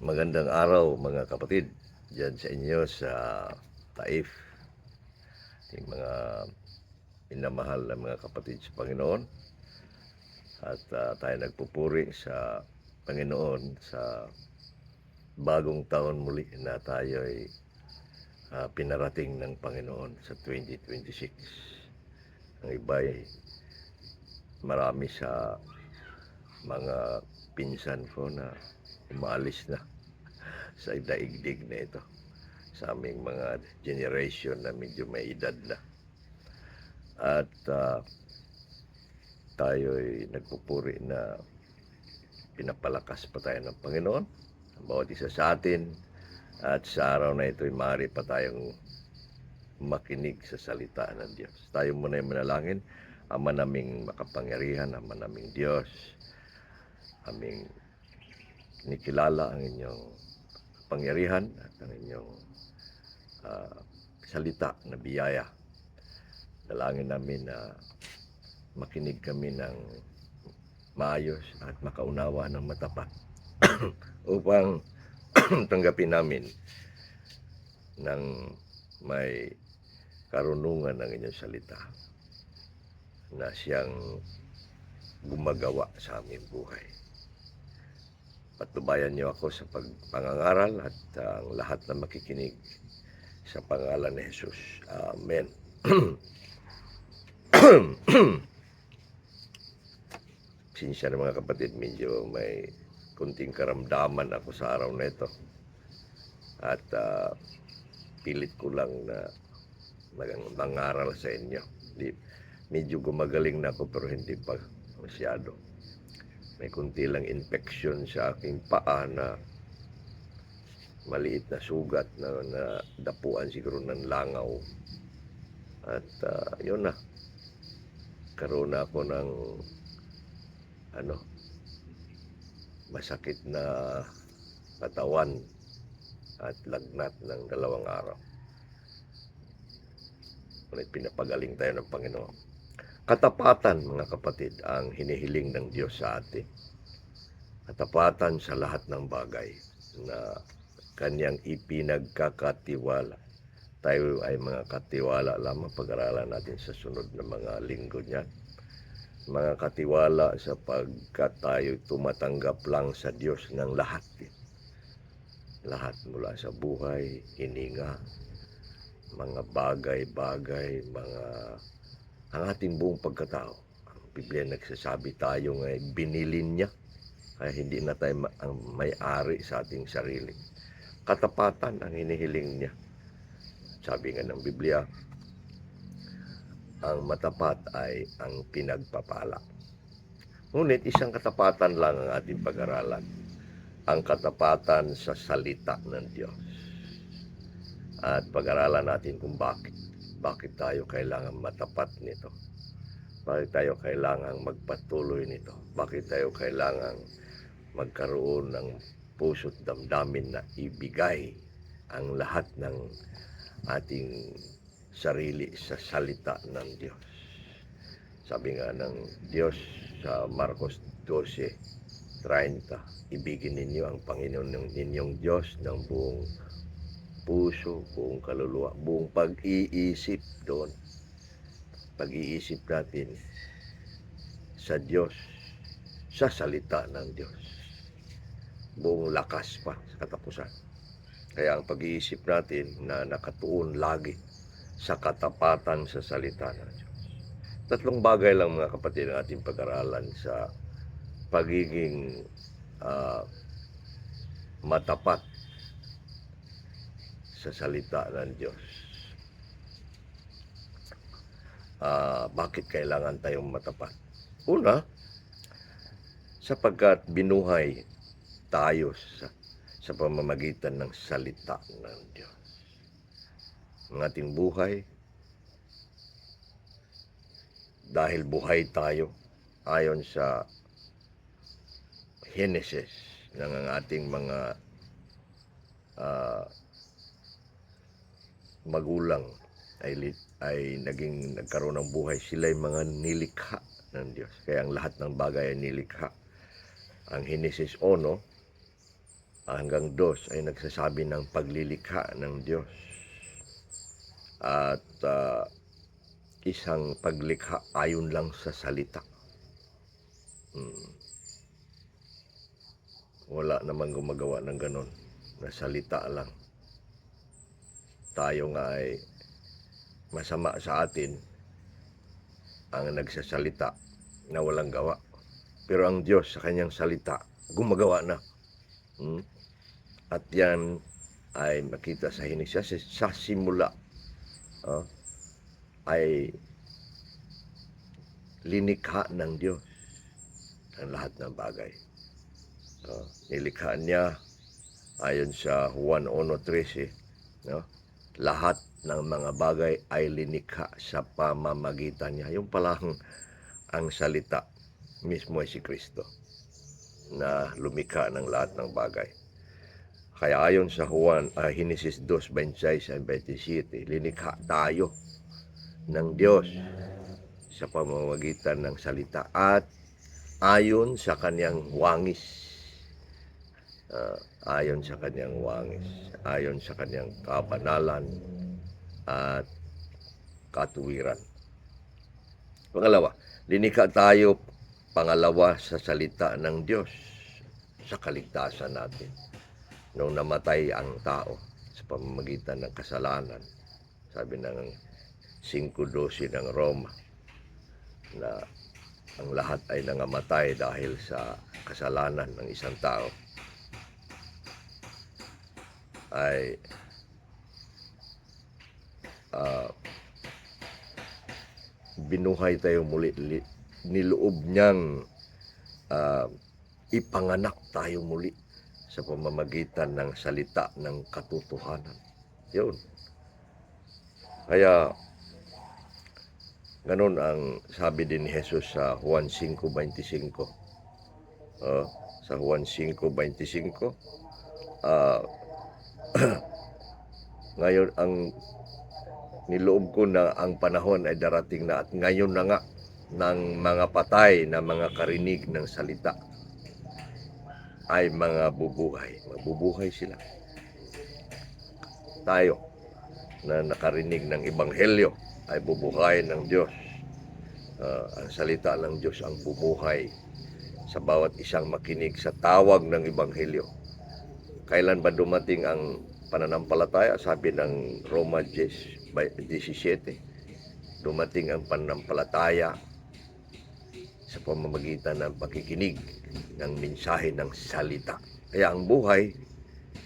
Magandang araw mga kapatid dyan sa inyo sa Taif, ating mga minamahal na mga kapatid sa Panginoon. At tayo nagpupuri sa Panginoon sa bagong taon muli na tayo ay pinarating ng Panginoon sa 2026. Ang iba ay marami sa mga pinsan ko na umaalis na sa daigdig na ito, sa aming mga generation na medyo may edad na. At tayo'y nagpupuri na pinapalakas pa tayo ng Panginoon, ang bawat isa sa atin, at sa araw na ito'y maaari pa tayong makinig sa salita ng Diyos. Tayo muna ay manalangin. Ama naming makapangyarihan, Ama naming Diyos, aming kinikilala ang inyong pangyarihan at ang inyong salita na biyaya. Dalangin namin na makinig kami ng maayos at makaunawa ng matapat upang tanggapin namin ng may karunungan ng inyong salita na siyang gumagawa sa aming buhay. Patubayan niyo ako sa pagpangangaral at ang lahat na makikinig sa pangalan ni Jesus. Amen. Sinsya na mga kapatid, medyo may kunting karamdaman ako sa araw na ito. At pilit ko lang na mangaral sa inyo. Medyo gumagaling na ako pero hindi pa masyado. May kunti lang infection sa aking paa na maliit na sugat na dapuan siguro ng langaw. At yun na. Karoon na ako ng masakit na katawan at lagnat ng 2 araw. Ulit pinapagaling tayo ng Panginoon. Katapatan, mga kapatid, ang hinihiling ng Diyos sa atin. Katapatan sa lahat ng bagay na Kanyang ipinagkakatiwala. Tayo ay mga katiwala lamang, pag-aralan natin sa sunod na mga linggo niyan. Mga katiwala sapagkat tayo tumatanggap lang sa Diyos ng lahat. Lahat mula sa buhay, hininga, mga bagay-bagay, ang ating buong pagkatao. Ang Biblia nagsasabi tayo ay binilin niya, kaya hindi na tayo ang may-ari sa ating sarili. Katapatan ang hinihiling niya. Sabi nga ng Biblia, ang matapat ay ang pinagpapala. Ngunit isang katapatan lang ang ating pag-aralan, ang katapatan sa salita ng Diyos. At pag-aralan natin kung bakit tayo kailangan matapat nito. Bakit tayo kailangan magpatuloy nito. Bakit tayo kailangan magkaroon ng puso't damdamin na ibigay ang lahat ng ating sarili sa salita ng Diyos. Sabi nga ng Diyos sa Marcos 12:30, ibigin ninyo ang Panginoon ninyong Diyos ng buong puso, buong kaluluwa, buong pag-iisip doon. Pag-iisip natin sa Diyos, sa salita ng Diyos. Buong lakas pa sa katapusan. Kaya ang pag-iisip natin na nakatuon lagi sa katapatan sa salita ng Diyos. 3 bagay lang mga kapatid ang ating pag-aralan sa pagiging matapat sa salita ng Diyos. Bakit kailangan tayong matapat? Una, sapagkat binuhay tayo sa pamamagitan ng salita ng Diyos. Ang ating buhay, dahil buhay tayo ayon sa Genesis ng ang ating mga magulang ay nagkaroon ng buhay. Sila'y mga nilikha ng Diyos. Kaya ang lahat ng bagay ay nilikha. Ang Genesis 1, hanggang 2 ay nagsasabi ng paglilikha ng Diyos. At isang paglikha ayon lang sa salita. Wala namang gumagawa ng ganon, na salita lang. Tayo nga ay masama sa atin ang nagsasalita na walang gawa. Pero ang Diyos sa kanyang salita, gumagawa na. At yan ay makita sa Henesis, sa simula ay linikha ng Diyos ang lahat ng bagay. Nilikha niya ayon sa Juan 1:13, lahat ng mga bagay ay linikha sa pamamagitan niya. Yung palang ang salita mismo ay si Kristo na lumikha ng lahat ng bagay. Kaya ayon sa Henesis 2:26 at 27, linikha tayo ng Diyos sa pamamagitan ng salita at ayon sa kanyang wangis. Ayon sa kanyang wangis, ayon sa kanyang kabanalan at katuwiran. Pangalawa, linikha tayo pangalawa sa salita ng Diyos sa kaligtasan natin. Nung namatay ang tao sa pamamagitan ng kasalanan, sabi ng 5:12 ng Roma, na ang lahat ay nangamatay dahil sa kasalanan ng isang tao, ay binuhay tayo muli. Niloob niyang ipanganak tayo muli sa pamamagitan ng salita ng katotohanan. Yun. Kaya ganun ang sabi din ni Jesus sa Juan 5:25. Sa Juan 5:25, ngayon ang niloob ko na ang panahon ay darating na at ngayon na nga ng mga patay na mga karinig ng salita ay mga bubuhay. Mabubuhay sila. Tayo na nakarinig ng ebanghelyo ay bubuhay ng Diyos. Ang salita ng Diyos ang bumuhay sa bawat isang makinig sa tawag ng ebanghelyo. Kailan ba dumating ang pananampalataya? Sabi ng Roma 10:17, dumating ang pananampalataya sa pamamagitan ng pakikinig ng mensahe ng salita. Kaya ang buhay,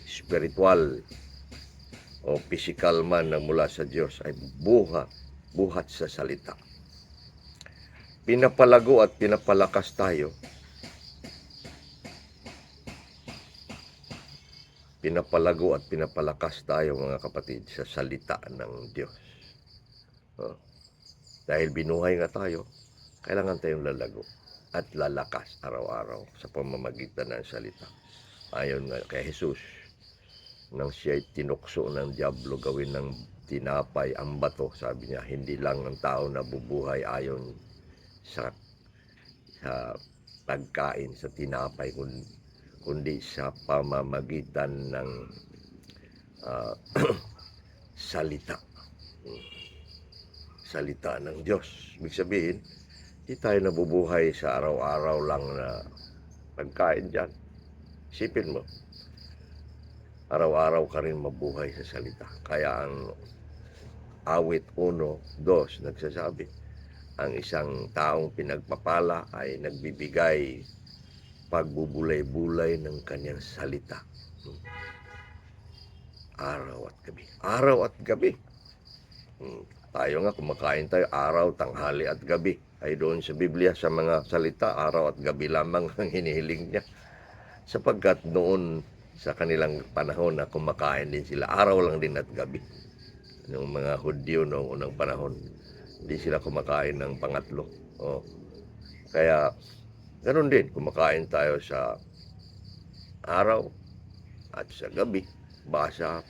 spiritual o physical man na mula sa Diyos, ay buhat sa salita. Pinapalago at pinapalakas tayo. Pinapalago at pinapalakas tayo, mga kapatid, sa salita ng Diyos. Dahil binuhay nga tayo, kailangan tayong lalago at lalakas araw-araw sa pamamagitan ng salita. Ayon nga kay Jesus, nang siya'y tinukso ng diablo gawin ng tinapay ang bato, sabi niya, hindi lang ang tao na bubuhay ayon sa pagkain sa tinapay, kundi sa pamamagitan ng salita. Salita ng Diyos. Ibig sabihin, di tayo nabubuhay sa araw-araw lang na pagkain dyan. Isipin mo, araw-araw ka rin mabuhay sa salita. Kaya ang awit 1:2 nagsasabi, ang isang taong pinagpapala ay nagbibigay pagbubulay-bulay ng kanyang salita. Araw at gabi. Araw at gabi. Tayo nga, kumakain tayo araw, tanghali at gabi. Ay doon sa Biblia, sa mga salita, araw at gabi lamang ang hinihiling niya. Sapagkat noon sa kanilang panahon na kumakain din sila, araw lang din at gabi. Yung mga Hudyo noong unang panahon, hindi sila kumakain ng pangatlo. Kaya ganoon din, kumakain tayo sa araw at sa gabi, basa.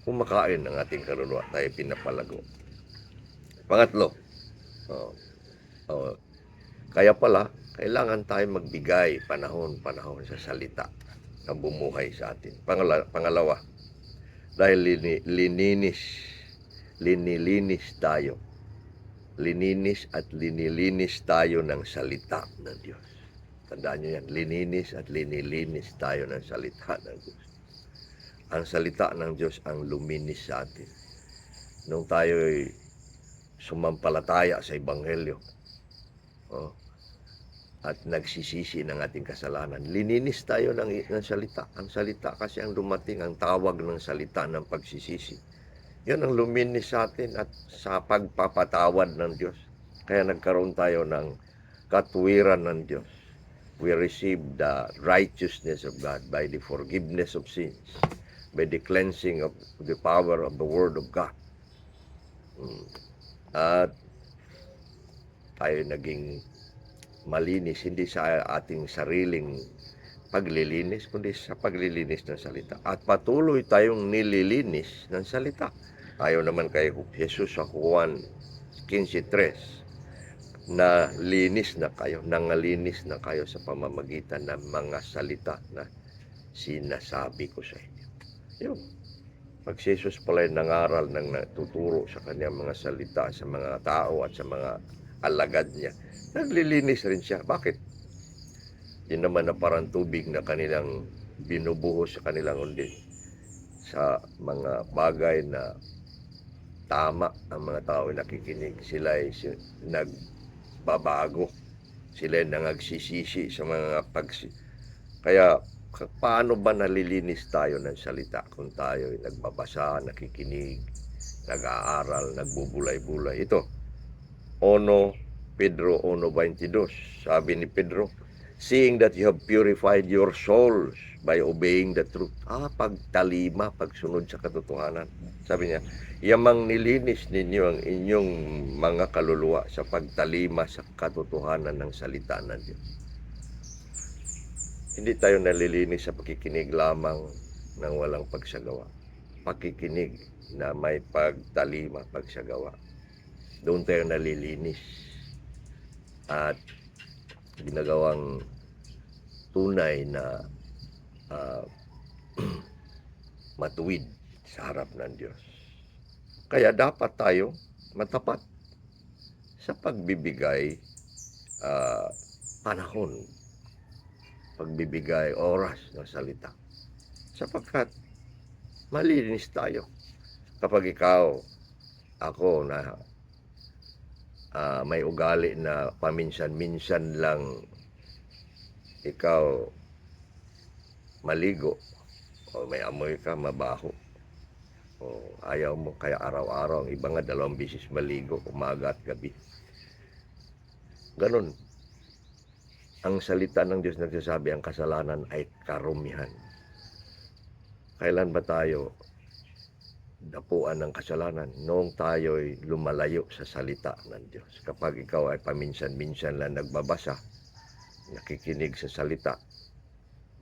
Kumakain ng ating kaluluwa, tayo pinapalago. Pangatlo, kaya pala, Kailangan tayo magbigay panahon sa salita na bumuhay sa atin. Pangalawa, dahil linilinis tayo. Lininis at linilinis tayo ng salita ng Diyos. Tandaan nyo yan, lininis at linilinis tayo ng salita ng Diyos. Ang salita ng Diyos ang luminis sa atin. Nung tayo'y sumampalataya sa Ebanghelyo, at nagsisisi ng ating kasalanan, lininis tayo ng salita. Ang salita kasi ang dumating, ang tawag ng salita ng pagsisisi. Yan ang luminis sa atin at sa pagpapatawad ng Diyos. Kaya nagkaroon tayo ng katuwiran ng Diyos. We receive the righteousness of God by the forgiveness of sins, by the cleansing of the power of the Word of God. At tayo naging malinis, hindi sa ating sariling paglilinis, kundi sa paglilinis ng salita. At patuloy tayong nililinis ng salita. Ayaw naman kay Jesus sa Juan 15:3 na linis na kayo, nangalinis na kayo sa pamamagitan ng mga salita na sinasabi ko sa inyo. Yun. Pag si Jesus pala nangaral ng natuturo sa kanyang mga salita sa mga tao at sa mga alagad niya, naglilinis rin siya. Bakit? Yun naman na parang tubig na kanilang binubuhos sa kanilang undi sa mga bagay na tama ang mga tao ay nakikinig. Sila ay nagbabago. Sila ay nangagsisisi sa mga Kaya paano ba nalilinis tayo ng salita kung tayo ay nagbabasa, nakikinig, nag-aaral, nagbubulay-bulay? Ito, Pedro 1:22, sabi ni Pedro, seeing that you have purified your souls by obeying the truth. Pagtalima, pagsunod sa katotohanan. Sabi niya, yamang nilinis ninyo ang inyong mga kaluluwa sa pagtalima sa katotohanan ng salita ng Diyos. Hindi tayo nalilinis sa pakikinig lamang ng walang pagsagawa. Pakikinig na may pagtalima, pagsagawa. Doon tayo nalilinis. At ginagawang tunay na matuwid sa harap ng Diyos. Kaya dapat tayo matapat sa pagbibigay panahon, pagbibigay oras ng salita. Sapagkat malinis tayo. Kapag ako na may ugali na paminsan-minsan lang ikaw maligo, o may amoy ka, mabaho, o ayaw mo, kaya araw-araw, ang iba nga 2 beses maligo, umaga at gabi. Ganun. Ang salita ng Diyos nagsasabi, ang kasalanan ay karumihan. Kailan ba tayo dapuan ng kasalanan? Noong tayo'y lumalayo sa salita ng Diyos. Kapag ikaw ay paminsan-minsan lang nagbabasa, nakikinig sa salita,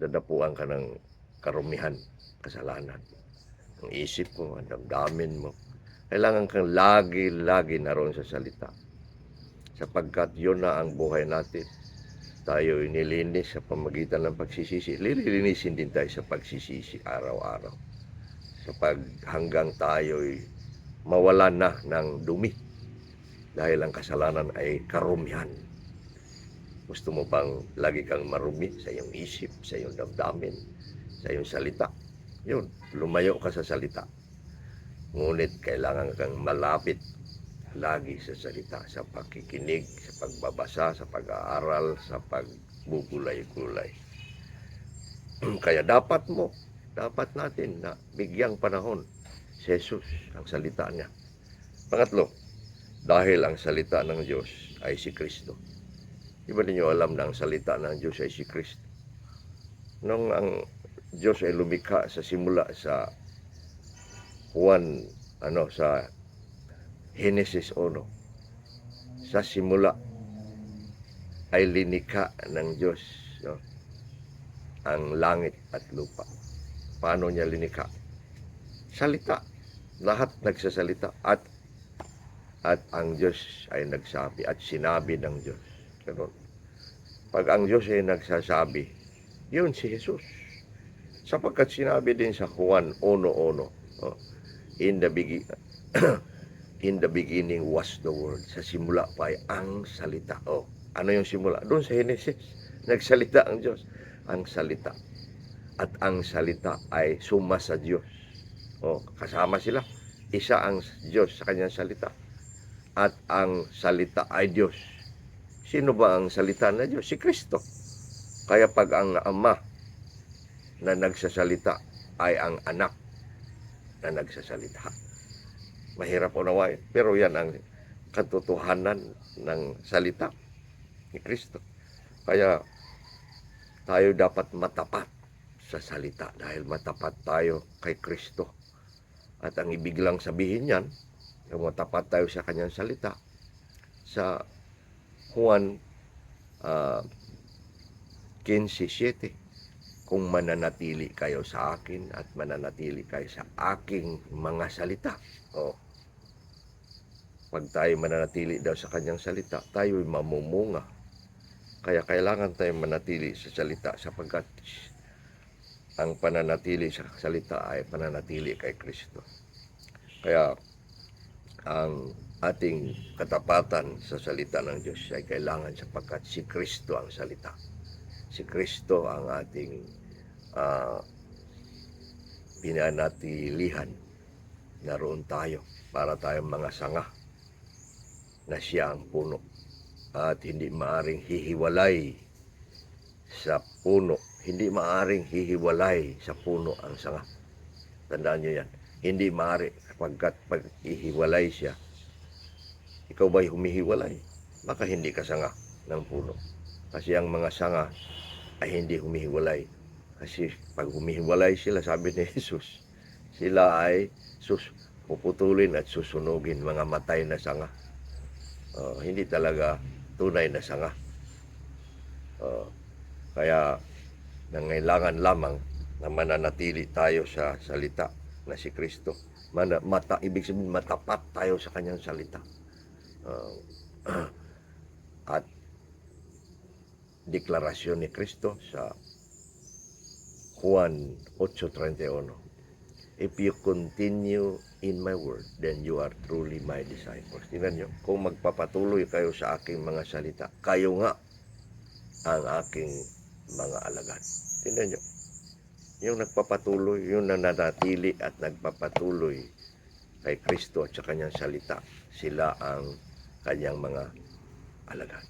dadapuan ka ng karumihan, kasalanan. Ang isip mo, ang damdamin mo, kailangan kang lagi naroon sa salita. Sapagkat yun na ang buhay natin. Tayo nilinis sa pamagitan ng pagsisisi. Lilinisin din tayo sa pagsisisi araw-araw. Hanggang tayo'y mawalan na ng dumi. Dahil ang kasalanan ay karumihan. Gusto mo bang lagi kang marumi sa iyong isip, sa iyong damdamin, sa iyong salita? Yun, lumayo ka sa salita. Ngunit kailangan kang malapit lagi sa salita, sa pakikinig, sa pagbabasa, sa pag-aaral, sa pagbubulay-bulay. Kaya dapat natin na bigyang panahon si Jesus, ang salita niya. Pangatlo, dahil ang salita ng Diyos ay si Kristo. Di ba ninyo alam na ang salita ng Diyos ay si Kristo? Nung ang Diyos ay lumikha sa simula sa sa Genesis 1, sa simula ay linikha ng Diyos ang langit at lupa. Paano niya linikha? Salita. Lahat nagsasalita at ang Diyos ay nagsabi at sinabi ng Diyos. Ganun. Pag ang Diyos ay nagsasabi, yun si Jesus. Sapagkat sinabi din sa Juan 1:1, oh, in the beginning, in the beginning was the Word. Sa simula pa ay ang salita. Oh, ano yung simula? Doon sa Genesis, nagsalita ang Diyos. Ang salita. At ang salita ay suma sa Diyos. Oh, kasama sila. Isa ang Diyos sa kanyang salita. At ang salita ay Diyos. Sino ba ang salita na Diyos? Si Kristo. Kaya pag ang Ama na nagsasalita ay ang anak na nagsasalita, mahirap unawain. Pero yan ang katotohanan ng salita ni Kristo. Kaya tayo dapat matapat sa salita dahil matapat tayo kay Kristo. At ang ibig lang sabihin yan, yung matapat tayo sa kanyang salita, sa Juan 15:7, kung mananatili kayo sa akin at mananatili kayo sa aking mga salita. Oh, pag tayo mananatili daw sa kanyang salita, tayo'y mamumunga. Kaya kailangan tayo manatili sa salita sapagkat ang pananatili sa salita ay pananatili kay Kristo. Kaya ang ating katapatan sa salita ng Diyos ay kailangan sapagkat si Kristo ang salita. Si Kristo ang ating pinanatilihan. Naroon tayo para tayong mga sanga na siya ang puno at hindi maaring hihiwalay sa puno. Hindi maaring hihiwalay sa puno ang sanga. Tandaan nyo yan. Hindi maaari sapagkat pag ihiwalay siya, ikaw ba'y humihiwalay? Baka hindi ka sanga ng puno. Kasi ang mga sanga ay hindi humihiwalay. Kasi pag humihiwalay sila, sabi ni Jesus, sila ay puputulin at susunugin, mga matay na sanga. Hindi talaga tunay na sanga. Kaya nangailangan lamang na mananatili tayo sa salita na si Kristo. Ibig sabihin, matapat tayo sa kanyang salita. At deklarasyon ni Kristo sa Juan 8:31, if you continue in my word, then you are truly my disciples. Tingnan nyo, kung magpapatuloy kayo sa aking mga salita, kayo nga ang aking mga alagad. Tingnan nyo, yung nagpapatuloy, yung nananatili at nagpapatuloy kay Kristo at sa kanyang salita, sila ang kanyang mga alagad.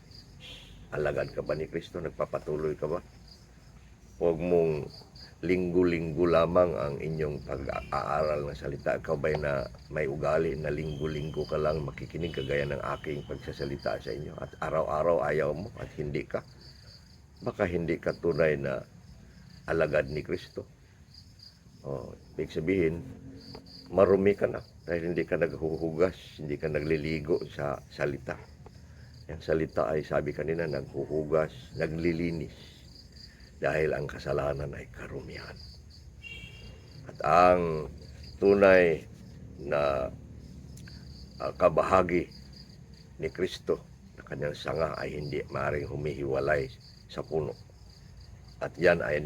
Alagad ka ba ni Kristo? Nagpapatuloy ka ba? Huwag mong linggo-linggo lamang ang inyong pag-aaral ng salita. Ikaw ba'y na may ugali na linggo-linggo ka lang makikinig kagaya ng aking pagsasalita sa inyo at araw-araw ayaw mo at hindi ka? Baka hindi ka tunay na alagad ni Kristo. Ibig sabihin, marumi ka na dahil hindi ka naghuhugas, hindi ka nagliligo sa salita. Yung salita ay sabi kanina, naghuhugas, naglilinis. Dahil ang kasalanan ay karumihan. At ang tunay na kabahagi ni Kristo na kanyang sanga ay hindi maaaring humihiwalay sa puno. At yan ay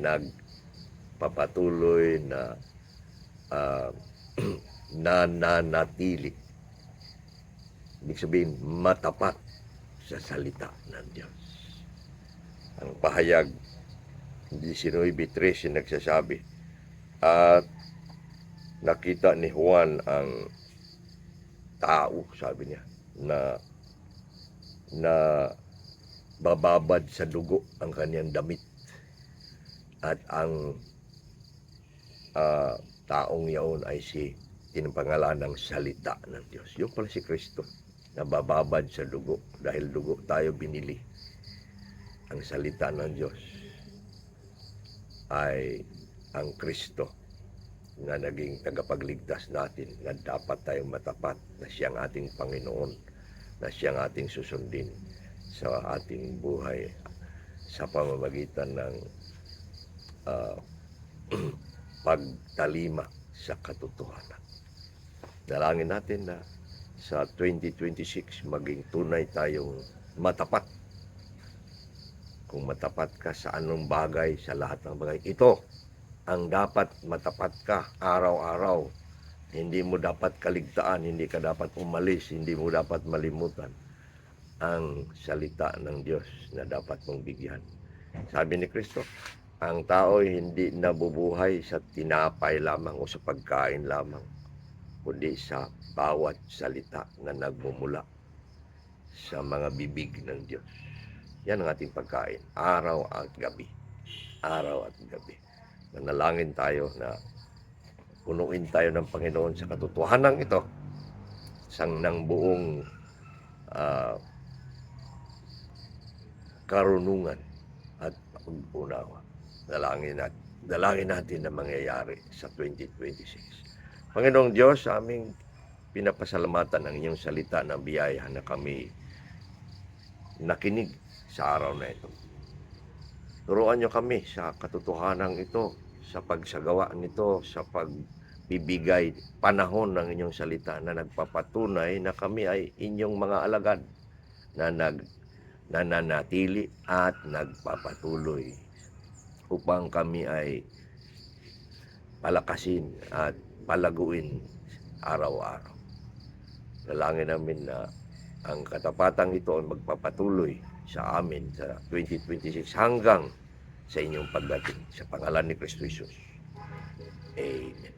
nagpapatuloy na nananatili. Ibig sabihin, matapat sa salita ng Diyos. Ang pahayag 19:13 nagsasabi, at nakita ni Juan ang tao, sabi niya, na bababad sa dugo ang kanyang damit. At ang taong yaon ay tinapangalanan ng salita ng Diyos. Yung pala si Kristo, na bababad sa dugo dahil dugo tayo binili. Ang salita ng Diyos ay ang Kristo na naging tagapagligtas natin, na dapat tayong matapat na siyang ating Panginoon, na siyang ating susundin sa ating buhay sa pamamagitan ng pagtalima sa katotohanan. Dalangin natin na sa 2026 maging tunay tayong matapat kung matapat ka sa anong bagay, sa lahat ng bagay. Ito ang dapat matapat ka araw-araw. Hindi mo dapat kaligtaan, hindi ka dapat umalis, hindi mo dapat malimutan ang salita ng Diyos na dapat mong bigyan. Sabi ni Kristo, ang tao hindi nabubuhay sa tinapay lamang o sa pagkain lamang, kundi sa bawat salita na nagmumula sa mga bibig ng Diyos. Yan ang ating pagkain, araw at gabi. Araw at gabi. Manalangin tayo na punuin tayo ng Panginoon sa katotohanan ito, sang ng buong karunungan at pag-unawa. Dalangin natin na mangyayari sa 2026. Panginoong Diyos, aming pinapasalamatan ang inyong salita ng biyaya na kami nakinig sa araw na ito. Turuan niyo kami sa katotohanan ito, sa pagsagawa nito, sa pagbibigay panahon ng inyong salita na nagpapatunay na kami ay inyong mga alagad na nananatili at nagpapatuloy upang kami ay palakasin at palaguin araw-araw. Dalangin namin na ang katapatang ito ay magpapatuloy sa amin sa 2026 hanggang sa inyong pagdating. Sa pangalan ni Kristo Jesus. Amen.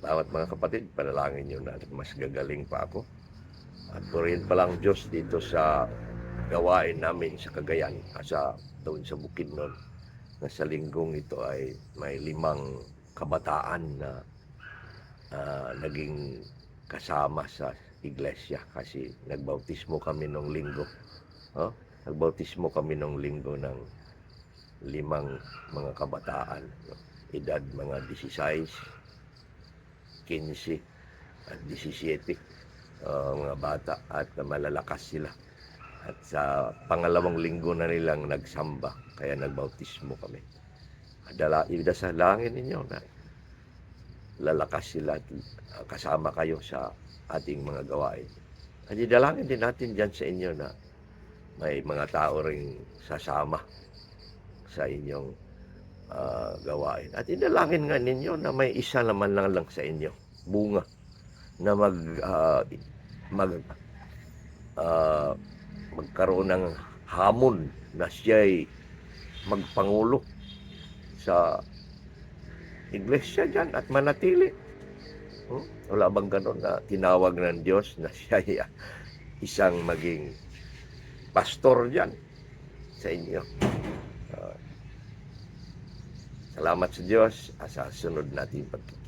Bawat mga kapatid, panalangin nyo na mas gagaling pa ako. At purihin pa lang Diyos dito sa gawain namin sa Cagayan, doon sa Bukidnon, na sa linggong ito ay may 5 kabataan na naging kasama sa iglesia kasi nagbautismo kami nung linggo. Nagbautismo kami nung linggo ng 5 mga kabataan. Edad mga 16, 15 at 17. Mga bata at malalakas sila. At sa pangalawang linggo na nilang nagsamba, kaya nagbautismo kami. Idalangin ninyo na lalakas sila at kasama kayo sa ating mga gawain. At idalangin din natin dyan sa inyo na may mga tao ring sasama sa inyong gawain. At idalangin nga ninyo na may isa naman lang sa inyo, bunga, na magkaroon ng hamon na siya'y magpangulo sa iglesia dyan at manatili. Wala bang ganon na tinawag ng Diyos na siya'y isang maging pastor dyan sa inyo? Salamat sa Diyos sa sunod natin pagkikita.